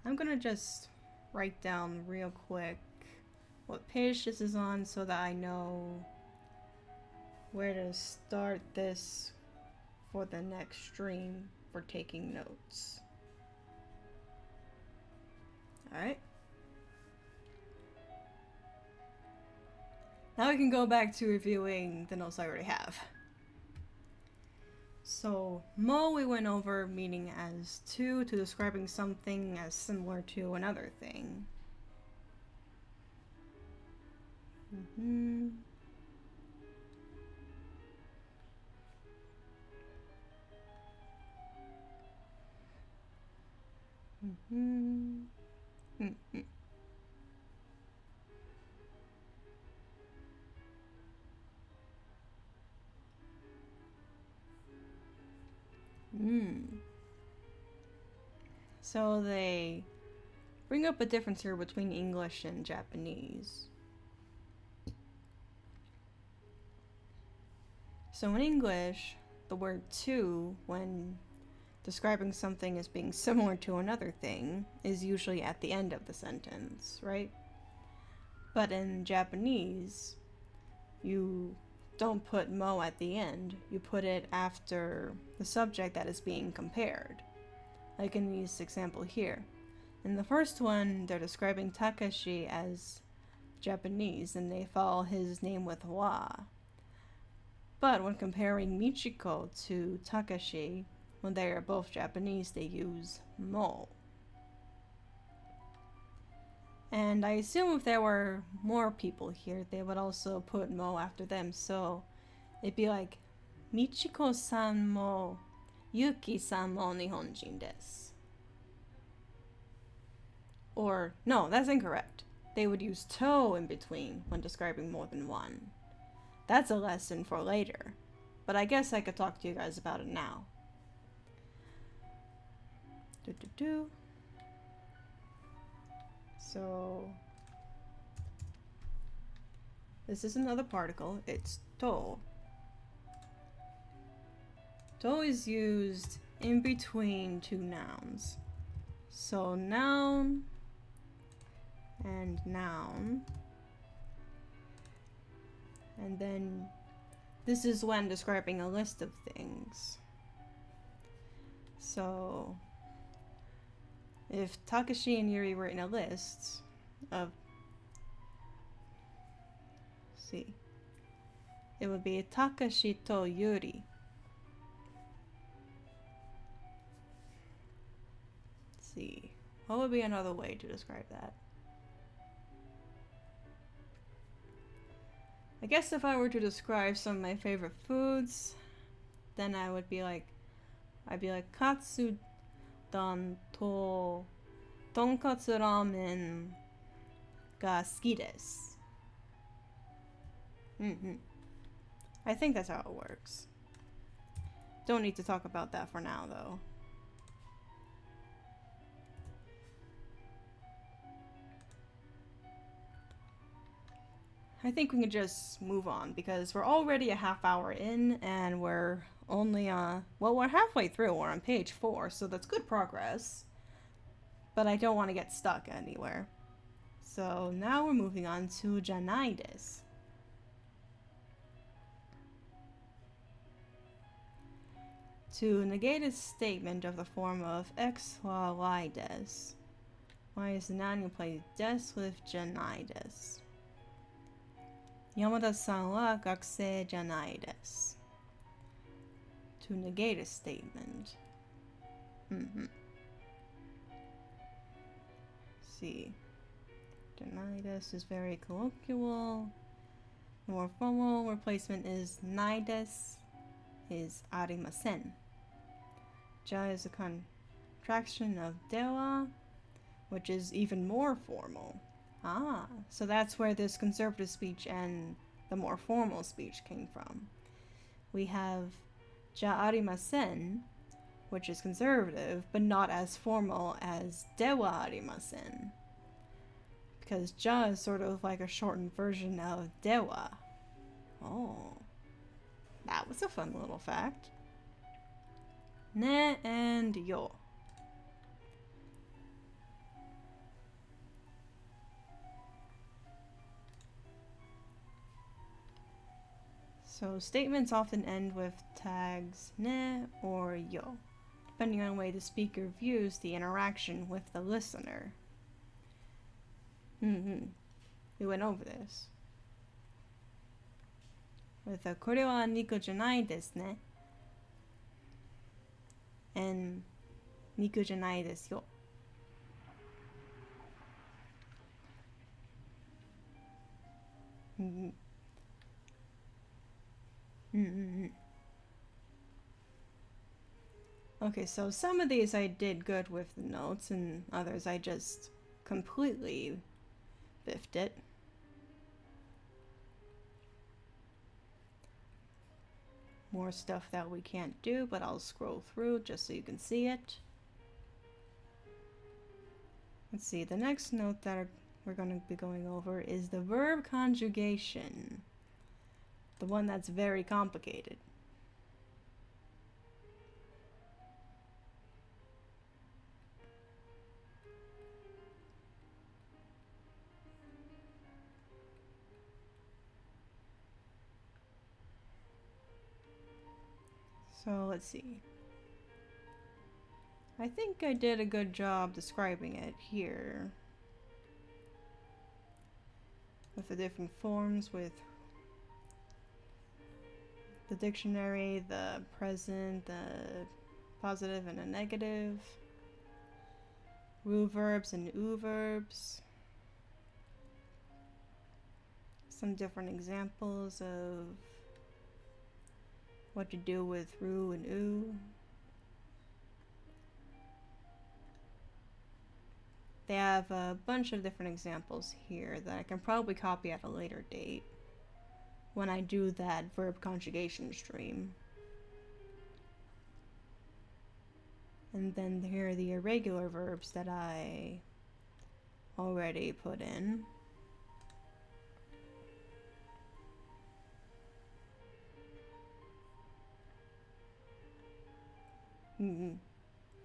I'm gonna just write down real quick what page this is on so that I know where to start this for the next stream for taking notes. Alright. Now we can go back to reviewing the notes I already have. So, mo we went over meaning as to describing something as similar to another thing. So they bring up a difference here between English and Japanese. So in English, the word to, when describing something as being similar to another thing, is usually at the end of the sentence, right? But in Japanese, you don't put mo at the end, you put it after the subject that is being compared. Like in this example here. In the first one, they're describing Takashi as Japanese, and they follow his name with wa. But when comparing Michiko to Takashi, when they are both Japanese, they use mo. And I assume if there were more people here, they would also put mo after them, so it'd be like, Michiko-san mo Yuki-san mo Nihonjin desu. Or, no, that's incorrect. They would use to in between when describing more than one. That's a lesson for later, but I guess I could talk to you guys about it now. So, this is another particle. It's to. To is used in between two nouns. So noun and noun. And then this is when describing a list of things. So if Takashi and Yuri were in a list of, see, it would be Takashi to Yuri. Let's see, what would be another way to describe that? I guess if I were to describe some of my favorite foods, then I would be like, katsu don to tonkatsu ramen ga suki desu. I think that's how it works. Don't need to talk about that for now, though. I think we can just move on because we're already a half hour in and we're only we're halfway through. We're on page 4, so that's good progress. But I don't want to get stuck anywhere. So now we're moving on to janai desu. To negate a statement of the form of x wa y desu. Why is the noun you play desu with janai desu? Yamada-san wa gakusei janai desu. To negate a statement. See. Janai desu is very colloquial. The more formal replacement is nai desu, is arimasen. Ja is a contraction of dewa, which is even more formal. Ah, so that's where this conservative speech and the more formal speech came from. We have ja arimasen, which is conservative, but not as formal as dewa arimasen. Because ja is sort of like a shortened version of dewa. Oh, that was a fun little fact. Ne and yo. So statements often end with tags ne or yo, depending on the way the speaker views the interaction with the listener. We went over this. With a これは肉じゃないですね and 肉じゃないですよ. Okay, so some of these I did good with the notes, and others I just completely biffed it. More stuff that we can't do, but I'll scroll through just so you can see it. Let's see, the next note that we're going to be going over is the verb conjugation. The one that's very complicated. So let's see. I think I did a good job describing it here. With the different forms, with the dictionary, the present, the positive and a negative, ru verbs and u verbs. Some different examples of what to do with ru and u. They have a bunch of different examples here that I can probably copy at a later date when I do that verb conjugation stream. And then here are the irregular verbs that I already put in.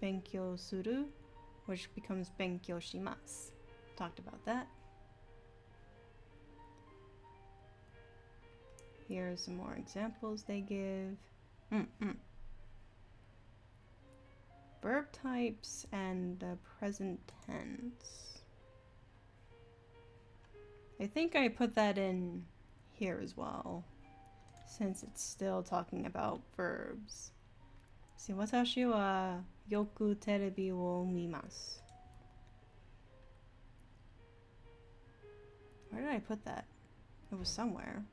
Benkyou suru, which becomes benkyou shimasu. Talked about that. Here are some more examples they give. Verb types and the present tense. I think I put that in here as well, since it's still talking about verbs. See, watashi wa yoku terebi wo mimasu. Where did I put that? It was somewhere.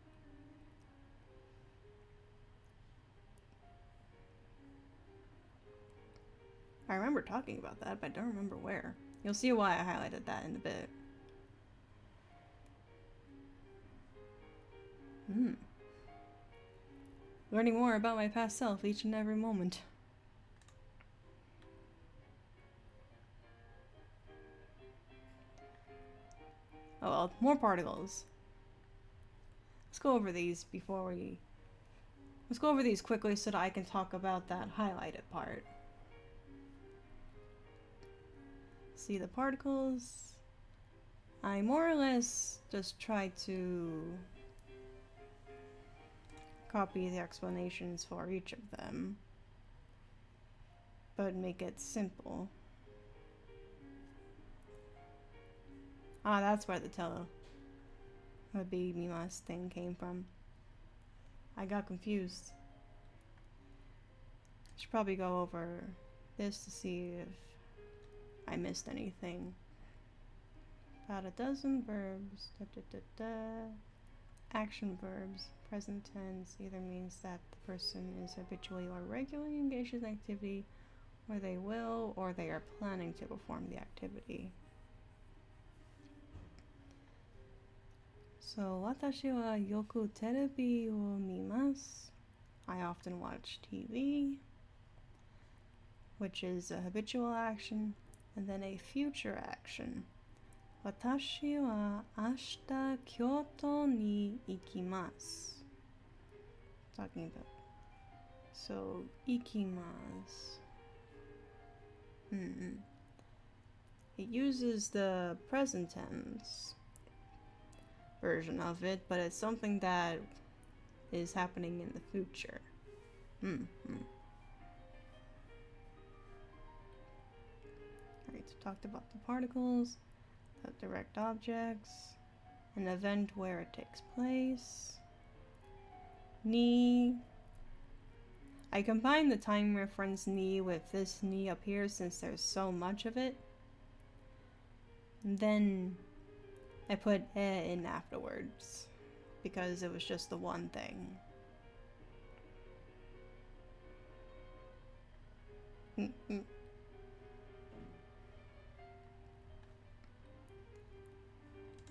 I remember talking about that, but I don't remember where. You'll see why I highlighted that in a bit. Learning more about my past self each and every moment. Oh well, more particles. Let's go over these Let's go over these quickly so that I can talk about that highlighted part. See the particles. I more or less just try to copy the explanations for each of them, but make it simple. Ah, that's where the mimasu thing came from. I got confused. Should probably go over this to see if I missed anything. About a dozen verbs. Action verbs. Present tense either means that the person is habitually or regularly engaged in activity, or they will, or they are planning to perform the activity. So, watashi wa yoku terebi wo mimasu. I often watch TV, which is a habitual action, and then a future action. Watashi wa ashita Kyoto ni ikimasu. Talking about. So, ikimasu. It uses the present tense version of it, but it's something that is happening in the future. Alright, so talked about the particles, the direct objects, an event where it takes place. Knee. I combined the time reference knee with this knee up here since there's so much of it. And then I put in afterwards because it was just the one thing.